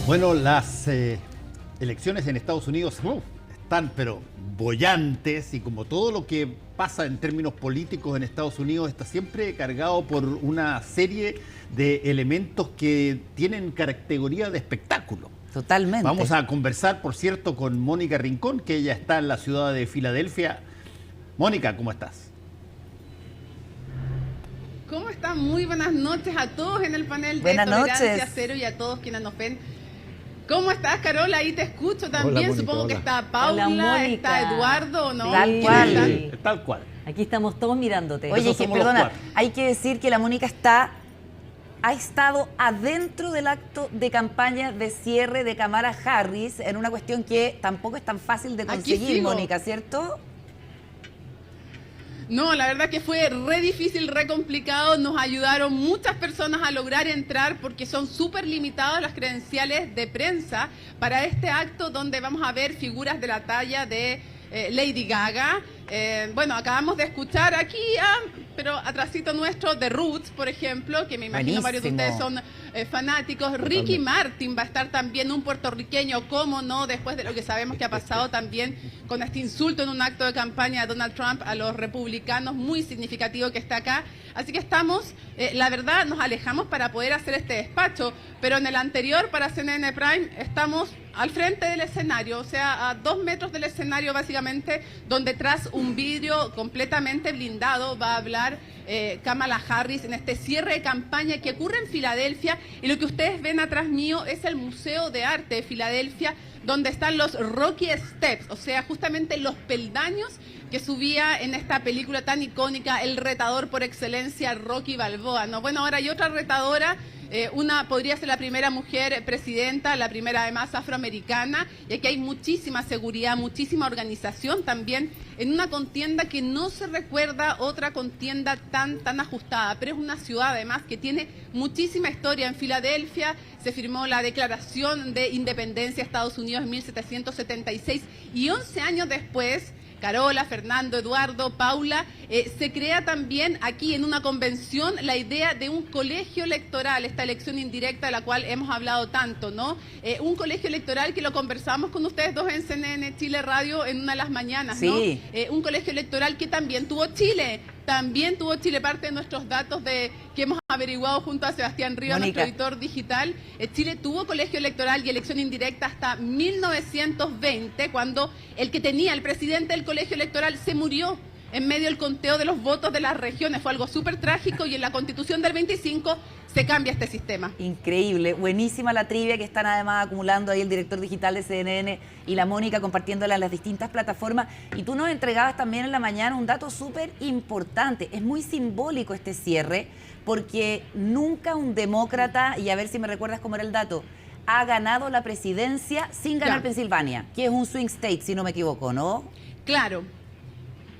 Bueno, las elecciones en Estados Unidos están pero bollantes, y como todo lo que pasa en términos políticos en Estados Unidos está siempre cargado por una serie de elementos que tienen categoría de espectáculo. Totalmente. Vamos a conversar, por cierto, con Mónica Rincón, que ella está en la ciudad de Filadelfia. Mónica, ¿cómo estás? ¿Cómo están? Muy buenas noches a todos en el panel de Buenas Tolerancia noches. Cero y a todos quienes nos ven. ¿Cómo estás, Carola? Ahí te escucho también. Mónica, Supongo hola. que está Hola, Paula, Mónica. está Eduardo, ¿no? Tal ¿Quiénes cual. están? Sí, tal cual. Aquí estamos todos mirándote. Oye, Esos que, somos los perdona, cuatro. hay que decir que la Mónica ha estado adentro del acto de campaña de cierre de Kamala Harris en una cuestión que tampoco es tan fácil de Aquí conseguir, sigo. Mónica, ¿cierto? No, la verdad que fue re difícil, re complicado. Nos ayudaron muchas personas a lograr entrar porque son súper limitadas las credenciales de prensa para este acto donde vamos a ver figuras de la talla de Lady Gaga. Bueno, acabamos de escuchar aquí, pero atrasito nuestro, The Roots, por ejemplo, que me imagino varios de Buenísimo. ustedes son fanáticos. Ricky Martin va a estar también, un puertorriqueño, cómo no, después de lo que sabemos que ha pasado también con este insulto en un acto de campaña de Donald Trump a los republicanos, muy significativo que está acá. Así que estamos, la verdad, nos alejamos para poder hacer este despacho, pero en el anterior, para CNN Prime, estamos al frente del escenario, o sea, a 2 metros del escenario básicamente, donde tras un vidrio completamente blindado va a hablar Kamala Harris en este cierre de campaña que ocurre en Filadelfia. Y lo que ustedes ven atrás mío es el Museo de Arte de Filadelfia, donde están los Rocky Steps, o sea, justamente los peldaños que subía en esta película tan icónica el retador por excelencia, Rocky Balboa, ¿no? Bueno, ahora hay otra retadora. Una podría ser la primera mujer presidenta, la primera además afroamericana, y aquí hay muchísima seguridad, muchísima organización también en una contienda que no se recuerda otra contienda tan ajustada, pero es una ciudad además que tiene muchísima historia. En Filadelfia se firmó la Declaración de Independencia de Estados Unidos en 1776 y 11 años después, Carola, Fernando, Eduardo, Paula, se crea también aquí en una convención la idea de un colegio electoral, esta elección indirecta de la cual hemos hablado tanto, ¿no? Un colegio electoral que lo conversamos con ustedes dos en CNN Chile Radio en una de las mañanas, ¿no? Sí. Un colegio electoral que también tuvo Chile. También tuvo Chile, parte de nuestros datos que hemos averiguado junto a Sebastián Rivas, Mónica. nuestro editor digital. Chile tuvo colegio electoral y elección indirecta hasta 1920, cuando el que tenía el presidente del colegio electoral se murió en medio del conteo de los votos de las regiones. Fue algo súper trágico y en la Constitución del 25 se cambia este sistema. Increíble, buenísima la trivia que están además acumulando ahí el director digital de CNN y la Mónica compartiéndola en las distintas plataformas. Y tú nos entregabas también en la mañana un dato súper importante. Es muy simbólico este cierre porque nunca un demócrata, y a ver si me recuerdas cómo era el dato, ha ganado la presidencia sin ganar Ya. Pensilvania, que es un swing state, si no me equivoco, ¿no? Claro.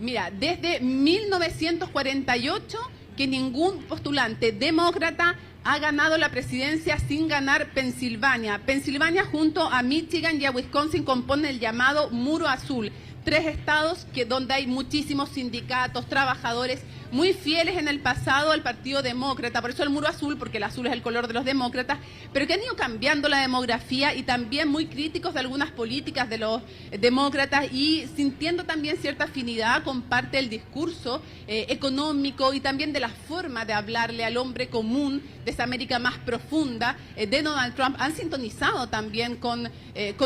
Mira, desde 1948 que ningún postulante demócrata ha ganado la presidencia sin ganar Pensilvania. Pensilvania junto a Michigan y a Wisconsin compone el llamado Muro Azul. 3 estados donde hay muchísimos sindicatos, trabajadores muy fieles en el pasado al Partido Demócrata, por eso el Muro Azul, porque el azul es el color de los demócratas, pero que han ido cambiando la demografía y también muy críticos de algunas políticas de los demócratas y sintiendo también cierta afinidad con parte del discurso económico y también de la forma de hablarle al hombre común de esa América más profunda de Donald Trump. Han sintonizado también con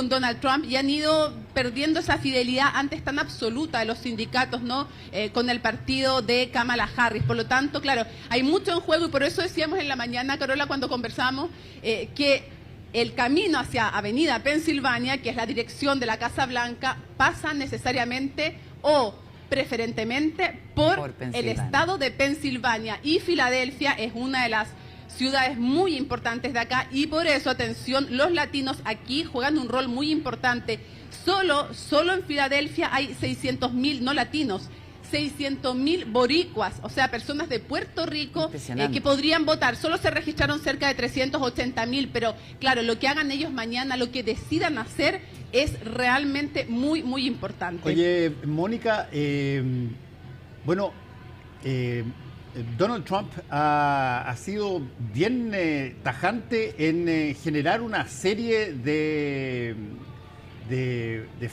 Donald Trump y han ido perdiendo esa fidelidad antes tan absoluta de los sindicatos, ¿no? Con el partido de Kamala Harris. Por lo tanto, claro, hay mucho en juego y por eso decíamos en la mañana, Carola, cuando conversamos, que el camino hacia Avenida Pensilvania, que es la dirección de la Casa Blanca, pasa necesariamente o preferentemente por el Pensilvania. estado de Pensilvania, y Filadelfia es una de las ciudades muy importantes de acá y por eso, atención, los latinos aquí juegan un rol muy importante. Solo en Filadelfia hay 600.000 no latinos, 600.000 boricuas, o sea, personas de Puerto Rico Impresionante. que podrían votar. Solo se registraron cerca de 380.000, pero claro, lo que hagan ellos mañana, lo que decidan hacer, es realmente muy importante. Oye, Mónica, bueno, Donald Trump ha sido bien tajante en generar una serie de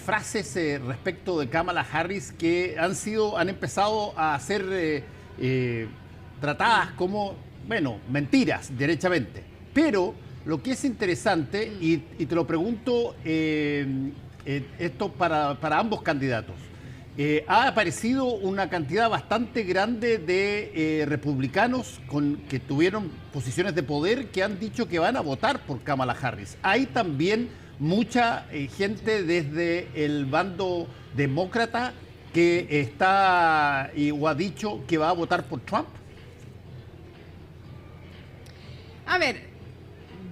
frases respecto de Kamala Harris que han empezado a ser tratadas como, bueno, mentiras, derechamente. Pero lo que es interesante, y te lo pregunto esto para ambos candidatos, ha aparecido una cantidad bastante grande de republicanos que tuvieron posiciones de poder que han dicho que van a votar por Kamala Harris. Hay también mucha gente desde el bando demócrata que está o ha dicho que va a votar por Trump. A ver,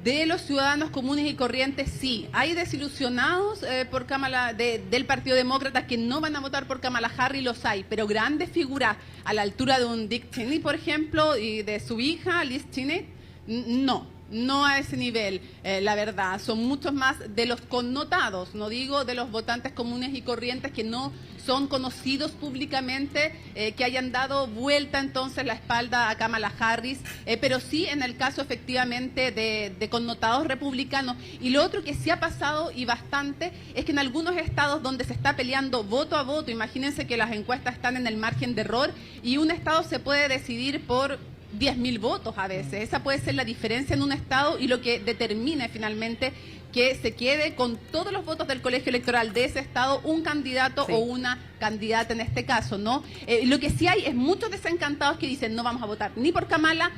de los ciudadanos comunes y corrientes, sí. Hay desilusionados por Kamala, del Partido Demócrata que no van a votar por Kamala Harris, los hay. Pero grandes figuras a la altura de un Dick Cheney, por ejemplo, y de su hija, Liz Cheney, no a ese nivel, la verdad. Son muchos más de los connotados, no digo de los votantes comunes y corrientes que no son conocidos públicamente, que hayan dado vuelta entonces la espalda a Kamala Harris, pero sí en el caso efectivamente de connotados republicanos. Y lo otro que sí ha pasado y bastante es que en algunos estados donde se está peleando voto a voto, imagínense que las encuestas están en el margen de error y un estado se puede decidir por 10.000 votos a veces. Esa puede ser la diferencia en un estado y lo que determine finalmente que se quede con todos los votos del colegio electoral de ese estado un candidato o una candidata en este caso, ¿no? Lo que sí hay es muchos desencantados que dicen no vamos a votar ni por Kamala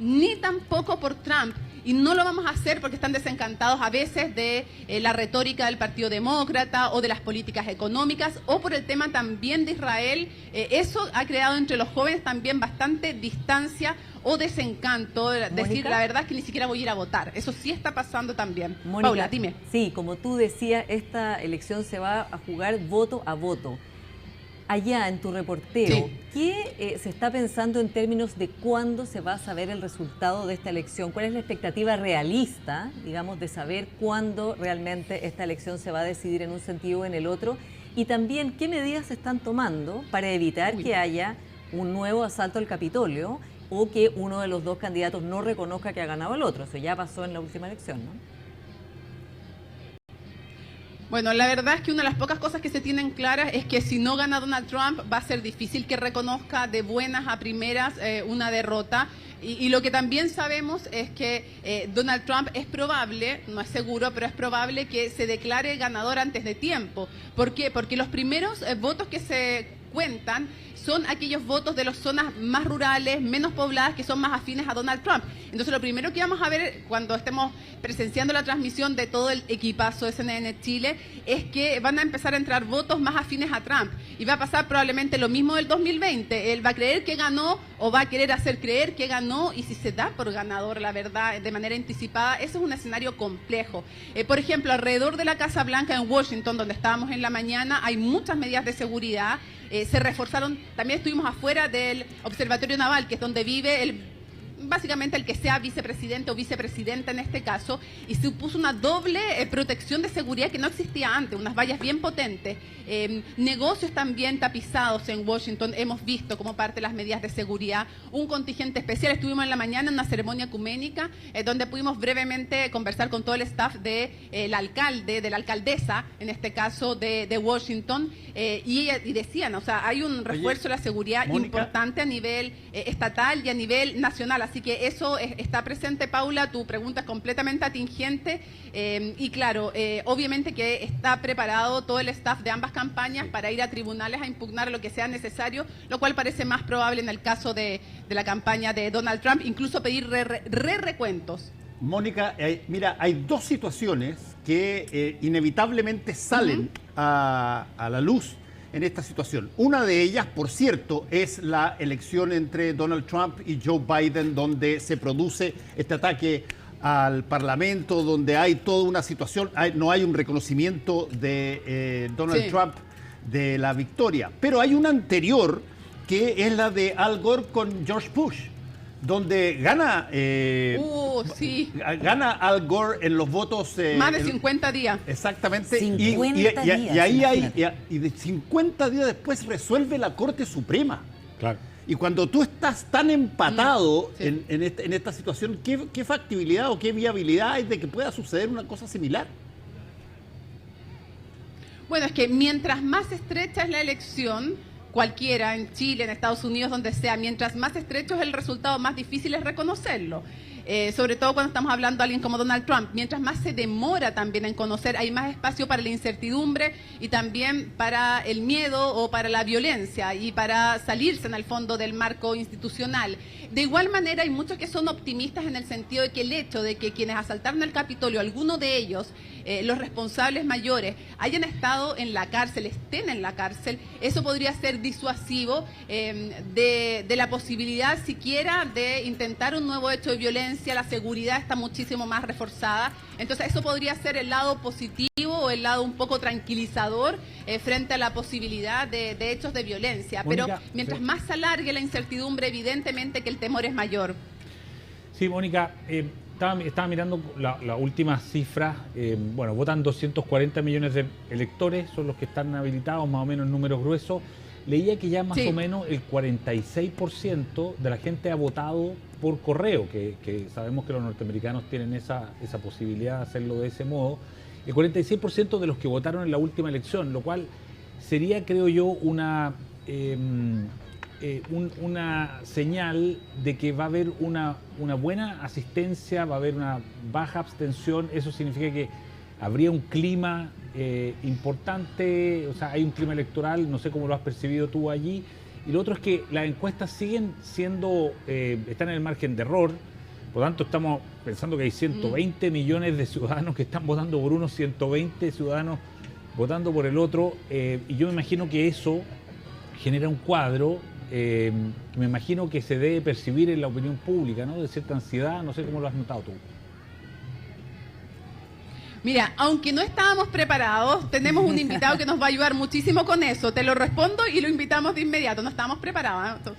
ni tampoco por Trump. Y no lo vamos a hacer porque están desencantados a veces de la retórica del Partido Demócrata o de las políticas económicas o por el tema también de Israel. Eso ha creado entre los jóvenes también bastante distancia o desencanto. Decir, la verdad es que ni siquiera voy a ir a votar. Eso sí está pasando también. Mónica, Paula, dime. Sí, como tú decías, esta elección se va a jugar voto a voto. Allá en tu reporteo, ¿qué se está pensando en términos de cuándo se va a saber el resultado de esta elección? ¿Cuál es la expectativa realista, digamos, de saber cuándo realmente esta elección se va a decidir en un sentido o en el otro? Y también, ¿qué medidas se están tomando para evitar que haya un nuevo asalto al Capitolio o que uno de los dos candidatos no reconozca que ha ganado el otro? Eso ya pasó en la última elección, ¿no? Bueno, la verdad es que una de las pocas cosas que se tienen claras es que si no gana Donald Trump va a ser difícil que reconozca de buenas a primeras una derrota. Y lo que también sabemos es que Donald Trump es probable, no es seguro, pero es probable que se declare ganador antes de tiempo. ¿Por qué? Porque los primeros votos que se cuentan son aquellos votos de las zonas más rurales, menos pobladas, que son más afines a Donald Trump. Entonces, lo primero que vamos a ver cuando estemos presenciando la transmisión de todo el equipazo de CNN Chile es que van a empezar a entrar votos más afines a Trump. Y va a pasar probablemente lo mismo del 2020. Él va a creer que ganó o va a querer hacer creer que ganó, y si se da por ganador, la verdad, de manera anticipada, eso es un escenario complejo. Por ejemplo, alrededor de la Casa Blanca en Washington, donde estábamos en la mañana, hay muchas medidas de seguridad. Se reforzaron, también estuvimos afuera del Observatorio Naval, que es donde vive básicamente el que sea vicepresidente o vicepresidenta en este caso, y se puso una doble protección de seguridad que no existía antes, unas vallas bien potentes. Negocios también tapizados en Washington, hemos visto como parte de las medidas de seguridad. Un contingente especial, estuvimos en la mañana en una ceremonia ecuménica donde pudimos brevemente conversar con todo el staff del alcalde, de la alcaldesa, en este caso de Washington, y decían, o sea, hay un refuerzo de la seguridad, Mónica, importante a nivel estatal y a nivel nacional. Así que eso está presente, Paula. Tu pregunta es completamente atingente y claro, obviamente que está preparado todo el staff de ambas campañas para ir a tribunales a impugnar lo que sea necesario, lo cual parece más probable en el caso de la campaña de Donald Trump, incluso pedir recuentos. Mónica, mira, hay dos situaciones que inevitablemente salen a la luz en esta situación. Una de ellas, por cierto, es la elección entre Donald Trump y Joe Biden, donde se produce este ataque al Parlamento, donde hay toda una situación, no hay un reconocimiento de Donald Trump de la victoria. Pero hay una anterior, que es la de Al Gore con George Bush, donde gana gana Al Gore en los votos... más de 50 días. Exactamente. 50 y ahí hay... Y de 50 días después resuelve la Corte Suprema. Claro. Y cuando tú estás tan empatado Sí. en esta situación, ¿qué factibilidad o qué viabilidad hay de que pueda suceder una cosa similar? Bueno, es que mientras más estrecha es la elección, cualquiera, en Chile, en Estados Unidos, donde sea, mientras más estrecho es el resultado, más difícil es reconocerlo. Sobre todo cuando estamos hablando de alguien como Donald Trump. Mientras más se demora también en conocer, hay más espacio para la incertidumbre y también para el miedo o para la violencia y para salirse en el fondo del marco institucional. De igual manera, hay muchos que son optimistas en el sentido de que el hecho de que quienes asaltaron el Capitolio, alguno de ellos, los responsables mayores, hayan estado en la cárcel, estén en la cárcel, eso podría ser disuasivo de la posibilidad siquiera de intentar un nuevo hecho de violencia. La seguridad está muchísimo más reforzada. Entonces eso podría ser el lado positivo o el lado un poco tranquilizador frente a la posibilidad de hechos de violencia. Mónica, pero mientras más se alargue la incertidumbre, evidentemente que el temor es mayor. Sí, Mónica, estaba mirando la última cifra. Bueno, votan 240 millones de electores, son los que están habilitados, más o menos en números gruesos. Leía que ya más Sí. o menos el 46% de la gente ha votado por correo, que sabemos que los norteamericanos tienen esa posibilidad de hacerlo de ese modo. El 46% de los que votaron en la última elección, lo cual sería, creo yo, una señal de que va a haber una buena asistencia, va a haber una baja abstención. Eso significa que habría un clima importante, o sea, hay un clima electoral, no sé cómo lo has percibido tú allí. Y lo otro es que las encuestas siguen siendo, están en el margen de error, por lo tanto estamos pensando que hay 120 millones de ciudadanos que están votando por uno, 120 ciudadanos votando por el otro, y yo me imagino que eso genera un cuadro, me imagino que se debe percibir en la opinión pública, ¿no? De cierta ansiedad, no sé cómo lo has notado tú. Mira, aunque no estábamos preparados, tenemos un invitado que nos va a ayudar muchísimo con eso. Te lo respondo y lo invitamos de inmediato. No estábamos preparados.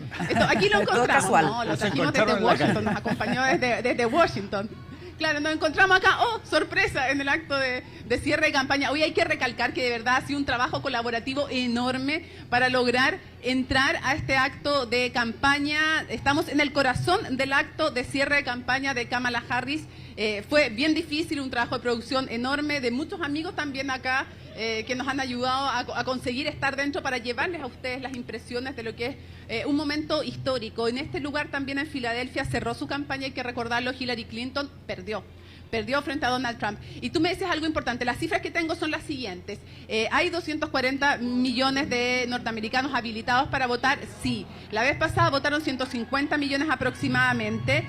Aquí lo Todo encontramos. casual. No, lo Nos trajimos desde encontraron en la Washington, calle. nos acompañó desde Washington. Claro, nos encontramos acá, sorpresa, en el acto de cierre de campaña. Hoy hay que recalcar que de verdad ha sido un trabajo colaborativo enorme para lograr entrar a este acto de campaña. Estamos en el corazón del acto de cierre de campaña de Kamala Harris. Fue bien difícil, un trabajo de producción enorme, de muchos amigos también acá que nos han ayudado a conseguir estar dentro para llevarles a ustedes las impresiones de lo que es un momento histórico. En este lugar también en Filadelfia cerró su campaña, hay que recordarlo, Hillary Clinton perdió frente a Donald Trump. Y tú me decías algo importante, las cifras que tengo son las siguientes. ¿Hay 240 millones de norteamericanos habilitados para votar? Sí. La vez pasada votaron 150 millones aproximadamente.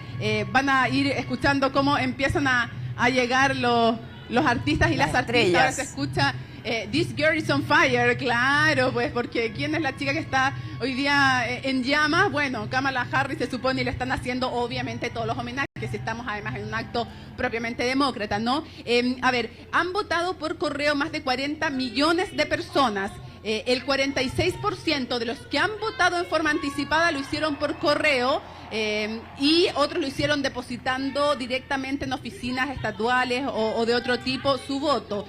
Van a ir escuchando cómo empiezan a llegar los artistas y las artistas. Ahora se escucha This Girl is on Fire, claro, pues porque ¿quién es la chica que está hoy día en llamas? Bueno, Kamala Harris se supone y le están haciendo obviamente todos los homenajes, si estamos además en un acto propiamente demócrata, ¿no? A ver, han votado por correo más de 40 millones de personas. El 46% de los que han votado en forma anticipada lo hicieron por correo y otros lo hicieron depositando directamente en oficinas estatuales o de otro tipo su voto.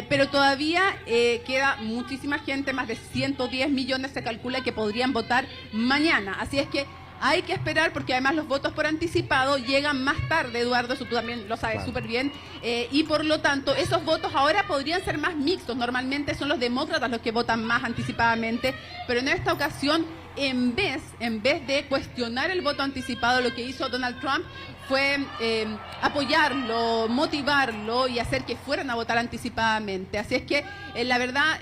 Pero todavía queda muchísima gente, más de 110 millones se calcula que podrían votar mañana. Así es que hay que esperar porque además los votos por anticipado llegan más tarde, Eduardo, eso tú también lo sabes súper bien, y por lo tanto esos votos ahora podrían ser más mixtos. Normalmente son los demócratas los que votan más anticipadamente, pero en esta ocasión en vez de cuestionar el voto anticipado, lo que hizo Donald Trump fue apoyarlo, motivarlo y hacer que fueran a votar anticipadamente. Así es que la verdad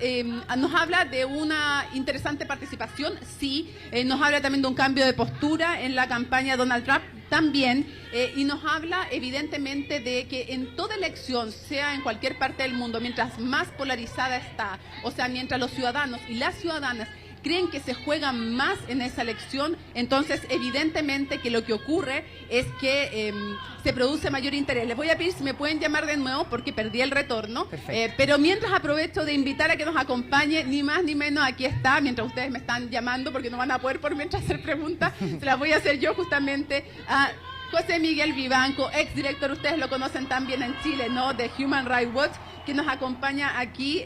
nos habla de una interesante participación, sí, nos habla también de un cambio de postura en la campaña de Donald Trump también, y nos habla evidentemente de que en toda elección, sea en cualquier parte del mundo, mientras más polarizada está, o sea, mientras los ciudadanos y las ciudadanas creen que se juega más en esa elección, entonces evidentemente que lo que ocurre es que se produce mayor interés. Les voy a pedir si me pueden llamar de nuevo porque perdí el retorno, pero mientras aprovecho de invitar a que nos acompañe, ni más ni menos, aquí está, mientras ustedes me están llamando porque no van a poder por mientras hacer preguntas, se las voy a hacer yo justamente a José Miguel Vivanco, exdirector, ustedes lo conocen también en Chile, ¿no?, de Human Rights Watch, que nos acompaña aquí.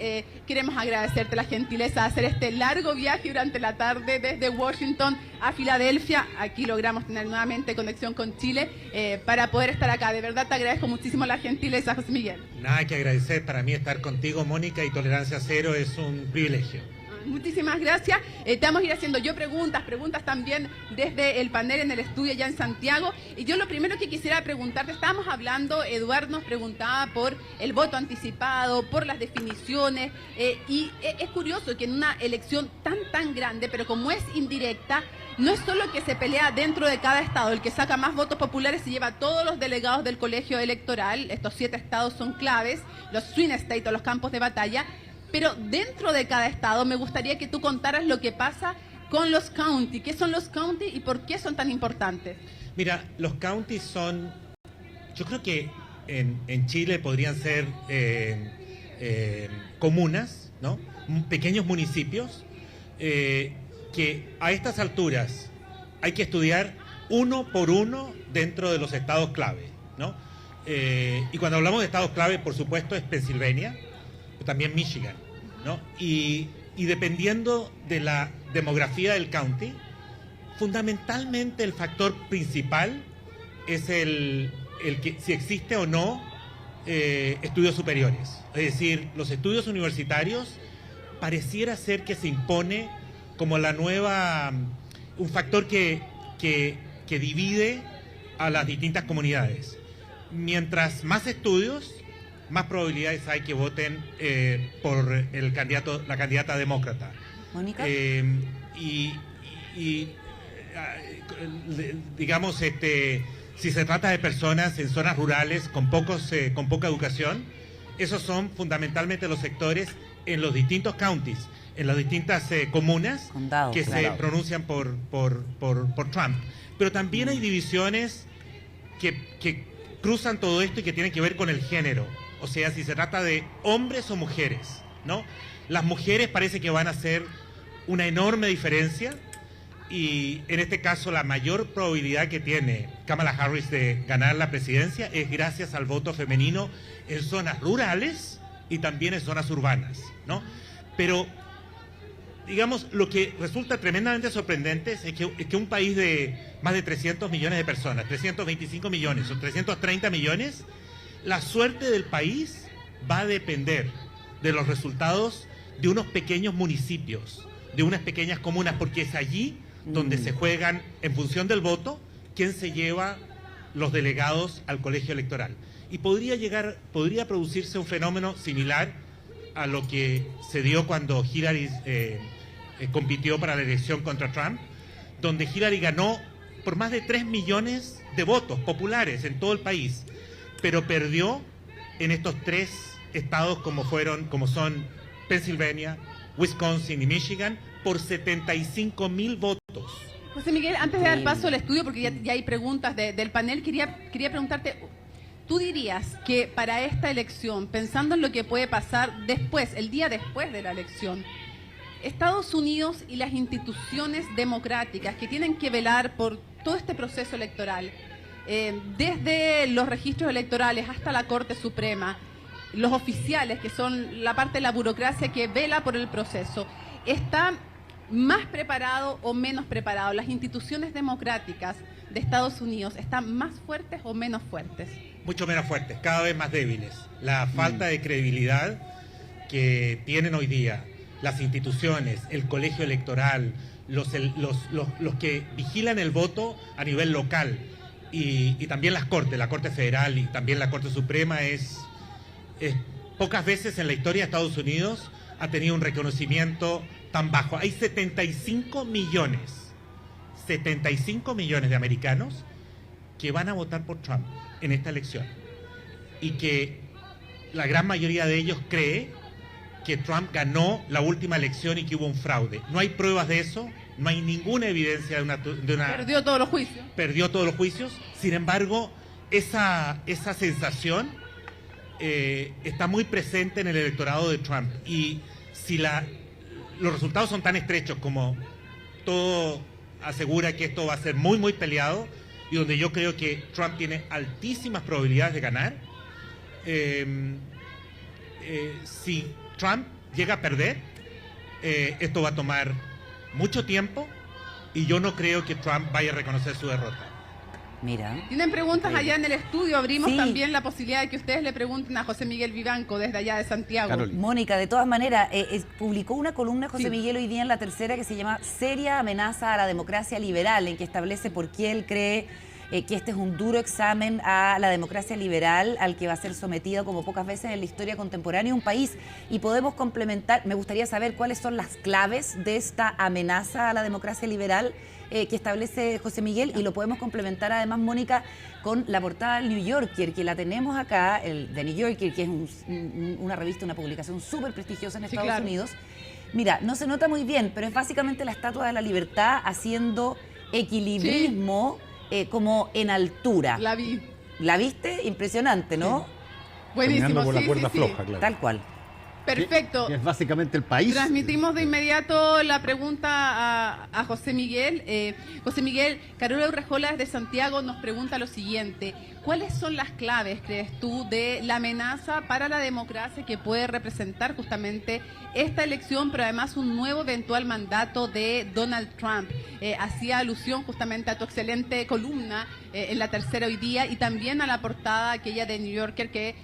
Queremos agradecerte la gentileza de hacer este largo viaje durante la tarde desde Washington a Filadelfia. Aquí logramos tener nuevamente conexión con Chile para poder estar acá. De verdad te agradezco muchísimo la gentileza, José Miguel. Nada que agradecer, para mí estar contigo, Mónica, y Tolerancia Cero es un privilegio. Muchísimas gracias. Te vamos a ir haciendo yo preguntas también desde el panel en el estudio ya en Santiago. Y yo lo primero que quisiera preguntarte, estábamos hablando, Eduardo nos preguntaba por el voto anticipado, por las definiciones, y es curioso que en una elección tan grande, pero como es indirecta, no es solo que se pelea dentro de cada estado, el que saca más votos populares se lleva a todos los delegados del colegio electoral. Estos 7 estados son claves, los swing states o los campos de batalla. Pero dentro de cada estado me gustaría que tú contaras lo que pasa con los county. ¿Qué son los county y por qué son tan importantes? Mira, los counties son, yo creo que en Chile podrían ser comunas, ¿no? Pequeños municipios que a estas alturas hay que estudiar uno por uno dentro de los estados clave, ¿no? Y cuando hablamos de estados clave, por supuesto, es Pensilvania, también Michigan, ¿no? Y dependiendo de la demografía del county, fundamentalmente el factor principal es el que si existe o no estudios superiores. Es decir, los estudios universitarios pareciera ser que se impone como la nueva, un factor que divide a las distintas comunidades. Mientras más estudios, más probabilidades hay que voten por el candidato, la candidata demócrata. Mónica. Digamos, si se trata de personas en zonas rurales con poca educación, esos son fundamentalmente los sectores en los distintos counties, en las distintas comunas, condados, que claro, se pronuncian por Trump. Pero también hay divisiones que cruzan todo esto y que tienen que ver con el género. O sea, si se trata de hombres o mujeres, ¿no? Las mujeres parece que van a hacer una enorme diferencia y en este caso la mayor probabilidad que tiene Kamala Harris de ganar la presidencia es gracias al voto femenino en zonas rurales y también en zonas urbanas, ¿no? Pero, digamos, lo que resulta tremendamente sorprendente es que un país de más de 300 millones de personas, 325 millones o 330 millones, la suerte del país va a depender de los resultados de unos pequeños municipios, de unas pequeñas comunas, porque es allí donde se juegan, en función del voto, quién se lleva los delegados al colegio electoral. Y podría producirse un fenómeno similar a lo que se dio cuando Hillary compitió para la elección contra Trump, donde Hillary ganó por más de 3 millones de votos populares en todo el país, pero perdió en estos 3 estados como son Pensilvania, Wisconsin y Michigan por 75,000 votos. José Miguel, antes de dar paso al estudio, porque ya hay preguntas del panel, quería preguntarte, ¿tú dirías que para esta elección, pensando en lo que puede pasar después, el día después de la elección, Estados Unidos y las instituciones democráticas que tienen que velar por todo este proceso electoral, desde los registros electorales hasta la Corte Suprema, los oficiales, que son la parte de la burocracia que vela por el proceso, ¿están más preparados o menos preparados? ¿Las instituciones democráticas de Estados Unidos están más fuertes o menos fuertes? Mucho menos fuertes, cada vez más débiles. La falta de credibilidad que tienen hoy día las instituciones, el colegio electoral, los que vigilan el voto a nivel local y también la Corte Federal y también la Corte Suprema es pocas veces en la historia de Estados Unidos ha tenido un reconocimiento tan bajo. Hay 75 millones de americanos que van a votar por Trump en esta elección y que la gran mayoría de ellos cree que Trump ganó la última elección y que hubo un fraude. No hay pruebas de eso, no hay ninguna evidencia de una... Perdió todos los juicios. Perdió todos los juicios. Sin embargo, esa sensación está muy presente en el electorado de Trump. Y si los resultados son tan estrechos como todo asegura que esto va a ser muy, muy peleado, y donde yo creo que Trump tiene altísimas probabilidades de ganar, si Trump llega a perder, esto va a tomar mucho tiempo y yo no creo que Trump vaya a reconocer su derrota. Mira. Tienen preguntas allá en el estudio. Abrimos Sí. también la posibilidad de que ustedes le pregunten a José Miguel Vivanco desde allá de Santiago. Carolina. Mónica, de todas maneras, publicó una columna José Sí. Miguel hoy día en La Tercera que se llama Seria amenaza a la democracia liberal, en que establece por qué él cree que este es un duro examen a la democracia liberal al que va a ser sometido como pocas veces en la historia contemporánea un país. Y podemos complementar, me gustaría saber cuáles son las claves de esta amenaza a la democracia liberal que establece José Miguel, y lo podemos complementar además, Mónica, con la portada del New Yorker, que la tenemos acá, el de New Yorker, que es una revista, una publicación súper prestigiosa en Sí, Estados claro. Unidos. Mira, no se nota muy bien, pero es básicamente la Estatua de la Libertad haciendo equilibrismo como en altura. La vi. ¿La viste? Impresionante, ¿no? Buenísimo, Caminando por la sí, cuerda sí, sí. floja, claro. Tal cual. Perfecto. Que es básicamente el país. Transmitimos de inmediato la pregunta a José Miguel. José Miguel, Carola Urrejola desde Santiago nos pregunta lo siguiente. ¿Cuáles son las claves, crees tú, de la amenaza para la democracia que puede representar justamente esta elección, pero además un nuevo eventual mandato de Donald Trump? Hacía alusión justamente a tu excelente columna en La Tercera hoy día, y también a la portada aquella de New Yorker que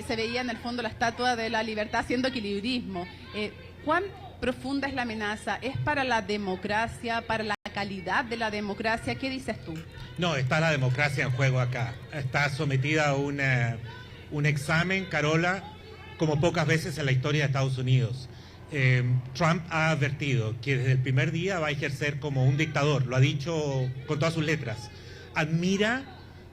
se veía en el fondo la Estatua de la Libertad haciendo equilibrismo. ¿Cuán profunda es la amenaza? ¿Es para la democracia, para la calidad de la democracia? ¿Qué dices tú? No, está la democracia en juego acá. Está sometida a un examen, Carola, como pocas veces en la historia de Estados Unidos. Trump ha advertido que desde el primer día va a ejercer como un dictador, lo ha dicho con todas sus letras. Admira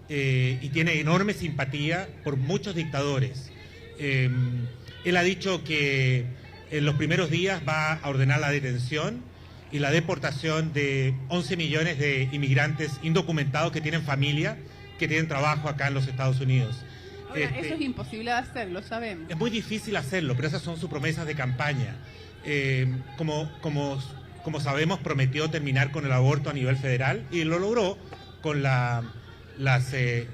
y tiene enorme simpatía por muchos dictadores. Él ha dicho que en los primeros días va a ordenar la detención y la deportación de 11 millones de inmigrantes indocumentados que tienen familia, que tienen trabajo acá en los Estados Unidos. Ahora, eso es imposible de hacer, lo sabemos. Es muy difícil hacerlo, pero esas son sus promesas de campaña. Como sabemos, prometió terminar con el aborto a nivel federal y lo logró con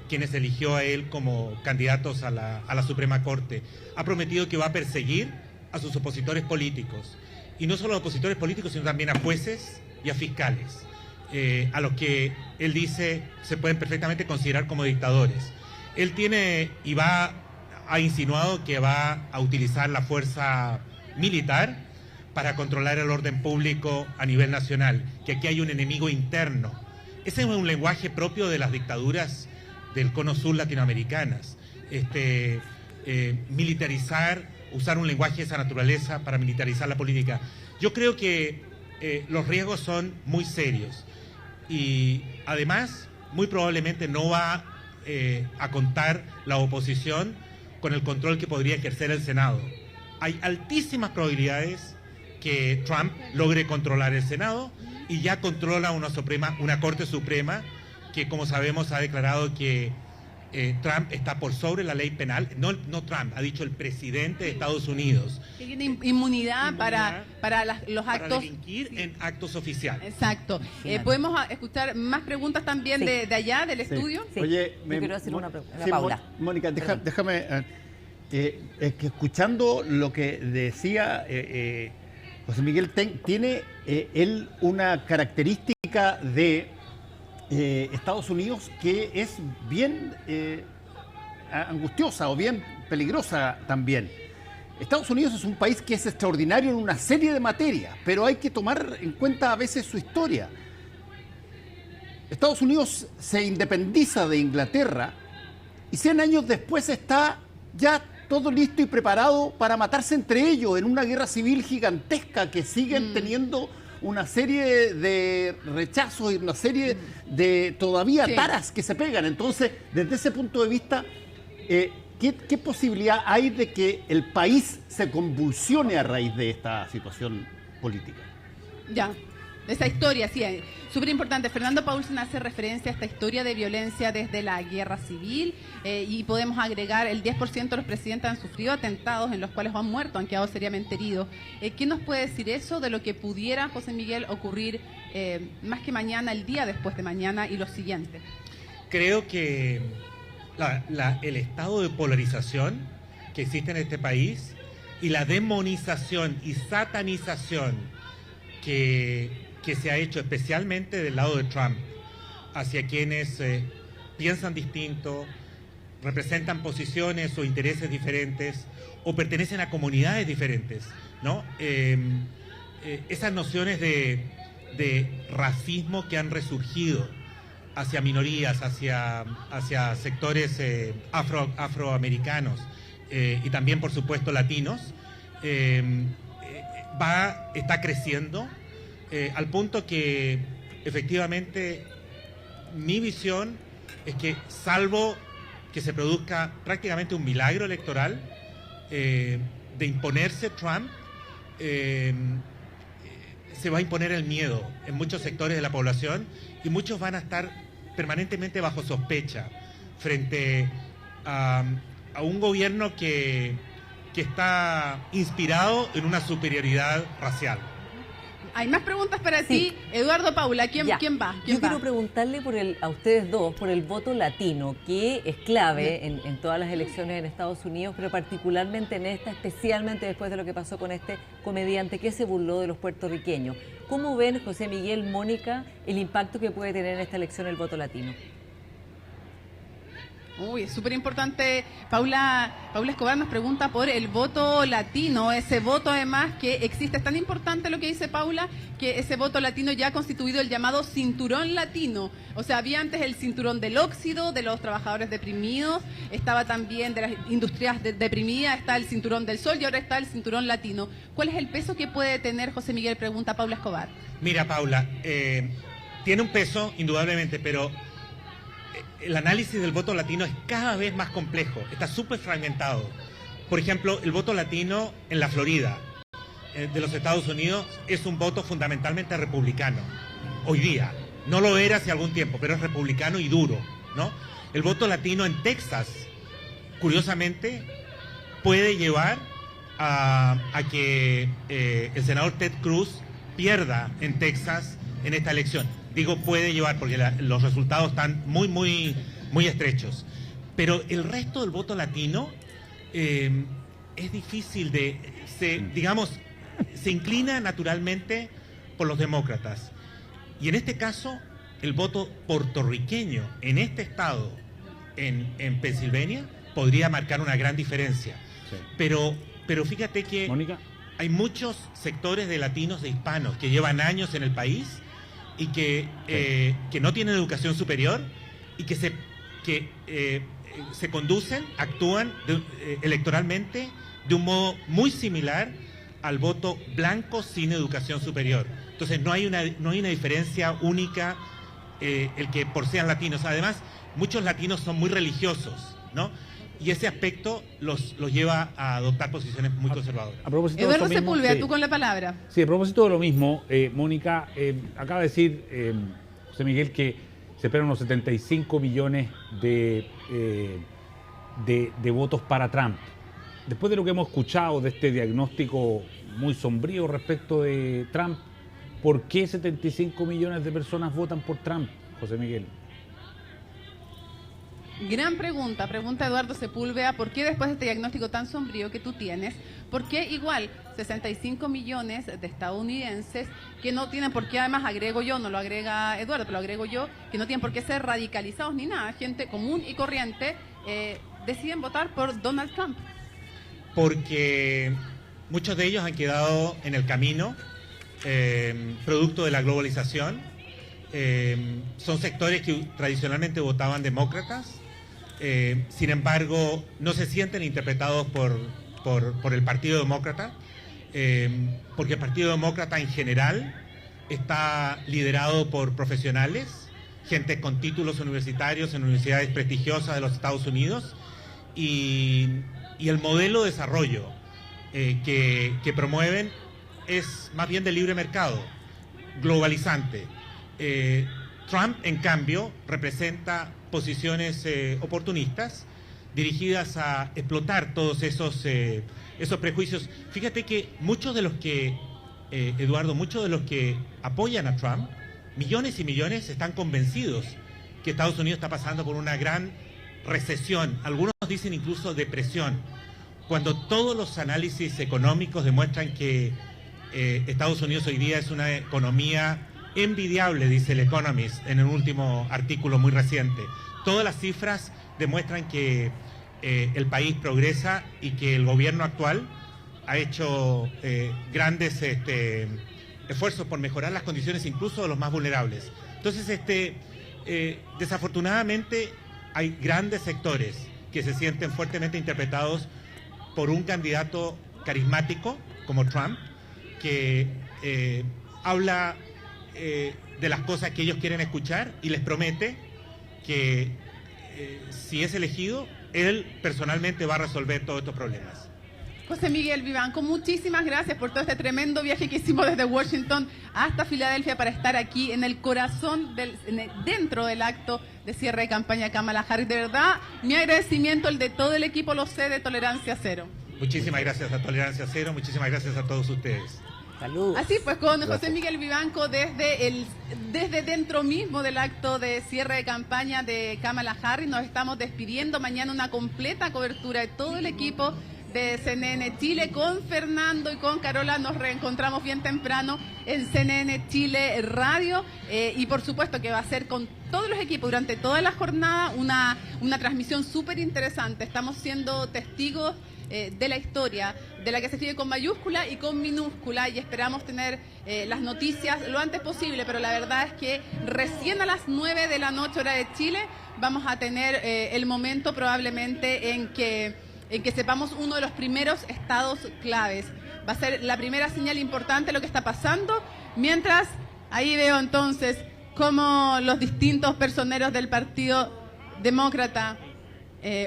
quienes eligió a él como candidatos a la Suprema Corte. Ha prometido que va a perseguir a sus opositores políticos. Y no solo a opositores políticos, sino también a jueces y a fiscales, a los que él dice se pueden perfectamente considerar como dictadores. Él tiene y ha insinuado que va a utilizar la fuerza militar para controlar el orden público a nivel nacional, que aquí hay un enemigo interno. Ese es un lenguaje propio de las dictaduras del cono sur latinoamericanas. Militarizar, usar un lenguaje de esa naturaleza para militarizar la política. Yo creo que los riesgos son muy serios y además muy probablemente no va a contar la oposición con el control que podría ejercer el Senado. Hay altísimas probabilidades que Trump logre controlar el Senado y ya controla una Corte Suprema que, como sabemos, ha declarado que Trump está por sobre la ley penal. No Trump, ha dicho el presidente de Estados Unidos. Que tiene inmunidad para los Para actos. delinquir en actos oficiales. Exacto. Imagínate. ¿Podemos escuchar más preguntas también Sí. de allá, del Sí. estudio? Sí, Oye, yo quiero hacer una pregunta. sí, Paula. Mónica, Perdón. déjame. Es que escuchando lo que decía José Miguel, tiene él una característica de Estados Unidos que es bien angustiosa o bien peligrosa también. Estados Unidos es un país que es extraordinario en una serie de materias, pero hay que tomar en cuenta a veces su historia. Estados Unidos se independiza de Inglaterra y 100 años después está ya todo listo y preparado para matarse entre ellos en una guerra civil gigantesca que siguen teniendo una serie de rechazos y una serie de todavía Sí. taras que se pegan. Entonces, desde ese punto de vista, ¿qué posibilidad hay de que el país se convulsione a raíz de esta situación política? Ya. esa historia, sí, súper importante. Fernando Paulsen hace referencia a esta historia de violencia desde la guerra civil y podemos agregar el 10% de los presidentes han sufrido atentados en los cuales han muerto, han quedado seriamente heridos. ¿Qué nos puede decir eso de lo que pudiera, José Miguel, ocurrir más que mañana, el día después de mañana y lo siguiente? Creo que el estado de polarización que existe en este país y la demonización y satanización que se ha hecho especialmente del lado de Trump hacia quienes piensan distinto, representan posiciones o intereses diferentes o pertenecen a comunidades diferentes, ¿no? Esas nociones de racismo que han resurgido hacia minorías, hacia sectores afroamericanos y también, por supuesto, latinos, está creciendo al punto que efectivamente mi visión es que, salvo que se produzca prácticamente un milagro electoral de imponerse Trump, se va a imponer el miedo en muchos sectores de la población y muchos van a estar permanentemente bajo sospecha frente a un gobierno que está inspirado en una superioridad racial. Hay más preguntas para ti, Eduardo, Paula. ¿Quién va? Yo quiero preguntarle a ustedes dos por el voto latino, que es clave en todas las elecciones en Estados Unidos, pero particularmente en esta, especialmente después de lo que pasó con este comediante que se burló de los puertorriqueños. ¿Cómo ven, José Miguel, Mónica, el impacto que puede tener en esta elección el voto latino? Uy, es súper importante. Paula Escobar nos pregunta por el voto latino, ese voto además que existe. Es tan importante lo que dice Paula, que ese voto latino ya ha constituido el llamado cinturón latino. O sea, había antes el cinturón del óxido, de los trabajadores deprimidos, estaba también de las industrias deprimidas, está el cinturón del sol y ahora está el cinturón latino. ¿Cuál es el peso que puede tener, José Miguel? Pregunta Paula Escobar. Mira, Paula, tiene un peso, indudablemente, pero el análisis del voto latino es cada vez más complejo, está súper fragmentado. Por ejemplo, el voto latino en la Florida de los Estados Unidos es un voto fundamentalmente republicano, hoy día. No lo era hace algún tiempo, pero es republicano y duro, ¿no? El voto latino en Texas, curiosamente, puede llevar a que el senador Ted Cruz pierda en Texas en esta elección. Digo puede llevar porque los resultados están muy estrechos. Pero el resto del voto latino es difícil se inclina naturalmente por los demócratas. Y en este caso, el voto puertorriqueño en este estado, en Pensilvania, podría marcar una gran diferencia. Sí. Pero fíjate que Mónica, hay muchos sectores de latinos e hispanos que llevan años en el país y que no tienen educación superior y que se conducen, actúan electoralmente de un modo muy similar al voto blanco sin educación superior. Entonces no hay una diferencia única el que por sean latinos. Además, muchos latinos son muy religiosos, ¿no? Y ese aspecto los lleva a adoptar posiciones muy conservadoras. A propósito Eduardo de esto mismo, Sepúlveda, tú con la palabra. Sí, a propósito de lo mismo, Mónica, acaba de decir José Miguel que se esperan unos 75 millones de votos para Trump. Después de lo que hemos escuchado de este diagnóstico muy sombrío respecto de Trump, ¿por qué 75 millones de personas votan por Trump, José Miguel? Gran pregunta Eduardo Sepúlveda, ¿por qué después de este diagnóstico tan sombrío que tú tienes, por qué igual 65 millones de estadounidenses que no tienen por qué, además agrego yo, no lo agrega Eduardo, pero lo agrego yo, que no tienen por qué ser radicalizados ni nada, gente común y corriente, deciden votar por Donald Trump? Porque muchos de ellos han quedado en el camino, producto de la globalización. Son sectores que tradicionalmente votaban demócratas. Sin embargo, no se sienten interpretados por el Partido Demócrata, porque el Partido Demócrata en general está liderado por profesionales, gente con títulos universitarios en universidades prestigiosas de los Estados Unidos, y el modelo de desarrollo que promueven es más bien de libre mercado. globalizante. Trump, en cambio, representa posiciones oportunistas dirigidas a explotar todos esos prejuicios. Fíjate que muchos de los que, Eduardo, muchos de los que apoyan a Trump, millones y millones, están convencidos que Estados Unidos está pasando por una gran recesión. Algunos dicen incluso depresión, cuando todos los análisis económicos demuestran que Estados Unidos hoy día es una economía envidiable, dice el Economist en un último artículo muy reciente. Todas las cifras demuestran que el país progresa y que el gobierno actual ha hecho grandes esfuerzos por mejorar las condiciones incluso de los más vulnerables. Entonces, desafortunadamente, hay grandes sectores que se sienten fuertemente interpretados por un candidato carismático como Trump, que habla de las cosas que ellos quieren escuchar y les promete que si es elegido, él personalmente va a resolver todos estos problemas. José Miguel Vivanco, muchísimas gracias por todo este tremendo viaje que hicimos desde Washington hasta Filadelfia para estar aquí en el corazón, dentro del acto de cierre de campaña de Kamala Harris. De verdad, mi agradecimiento, el de todo el equipo, lo sé, de Tolerancia Cero. Muchísimas gracias a Tolerancia Cero, muchísimas gracias a todos ustedes. Saludos. Así pues, con José Miguel Vivanco desde dentro mismo del acto de cierre de campaña de Kamala Harris, nos estamos despidiendo. Mañana una completa cobertura de todo el equipo de CNN Chile con Fernando y con Carola. Nos reencontramos bien temprano en CNN Chile Radio y por supuesto que va a ser con todos los equipos durante toda la jornada una transmisión súper interesante. Estamos siendo testigos de la historia, de la que se escribe con mayúscula y con minúscula, y esperamos tener las noticias lo antes posible, pero la verdad es que recién a las 9 de la noche hora de Chile vamos a tener el momento probablemente en que sepamos uno de los primeros estados claves. Va a ser la primera señal importante de lo que está pasando, mientras ahí veo entonces cómo los distintos personeros del Partido Demócrata,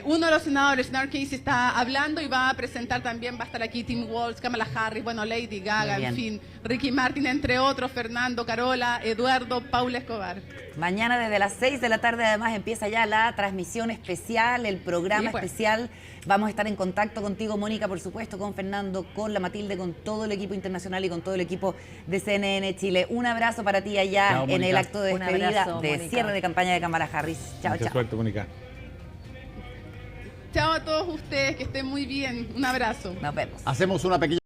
uno de los senadores, el senador Casey, está hablando y va a presentar también, va a estar aquí Tim Walz, Kamala Harris, bueno, Lady Gaga, en fin, Ricky Martin, entre otros, Fernando, Carola, Eduardo, Paula Escobar. Mañana desde las 6 de la tarde además empieza ya la transmisión especial, el programa especial. Vamos a estar en contacto contigo, Mónica, por supuesto, con Fernando, con la Matilde, con todo el equipo internacional y con todo el equipo de CNN Chile. Un abrazo para ti allá. Chao, en el acto de despedida de cierre de campaña de Kamala Harris. Chao, Mucha suerte, Mónica. Chao a todos ustedes, que estén muy bien. Un abrazo. Nos vemos. Hacemos una pequeña